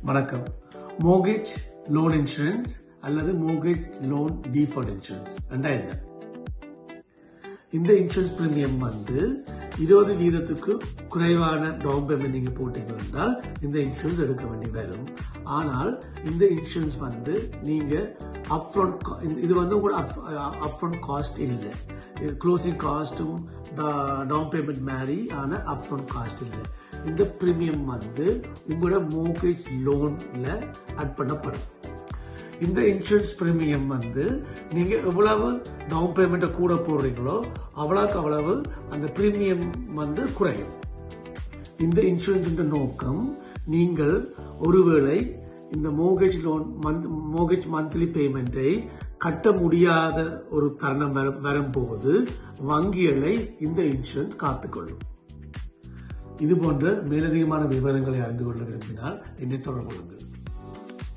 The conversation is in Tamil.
வணக்கம். மோர்கேஜ் லோன் இன்சூரன்ஸ் அல்லது மோர்கேஜ் லோன் டிஃபால்ட் இன்சூரன்ஸ் என்ன? இந்த இன்சூரன்ஸ் பிரீமியம் 20% குறைவான டவுன் பேமெண்ட் நீங்க போட்டீங்கன்னா இந்த இன்சூரன்ஸ் எடுக்க வேண்டி வரும். ஆனால் இந்த இன்சூரன்ஸ் நீங்க அப்ஃப்ரண்ட் இது உங்களோட அப்ஃப்ரண்ட் காஸ்ட் இல்லை. க்ளோசிங் காஸ்டும் டவுன் பேமெண்ட் மாதிரி ஆன அப்ஃப்ரண்ட் காஸ்ட் இல்லை. இந்த பிரீமியம் உங்களோட மோர்கேஜ் லோன்ல ஆட் பண்ணப்படும். இந்த இன்சூரன்ஸ் பிரீமியம் நீங்க எவ்வளவு டவுன் பேமெண்ட் கூட போடுறீங்களோ அவ்வளவு அந்த பிரீமியம் குறையும். இந்த இன்சூரன்ஸ் நோக்கம், நீங்கள் ஒருவேளை இந்த மோர்கேஜ் மந்த்லி பேமெண்டை கட்ட முடியாத ஒரு தருணம் வரும்போது வங்கிகளை இந்த இன்சூரன்ஸ் காத்துக்கொள்ளும். இது போன்ற மேலதிகமான விவரங்களை அறிந்து கொள்ள விரும்பினால் என்னை தொடர்பு கொள்ளுங்கள்.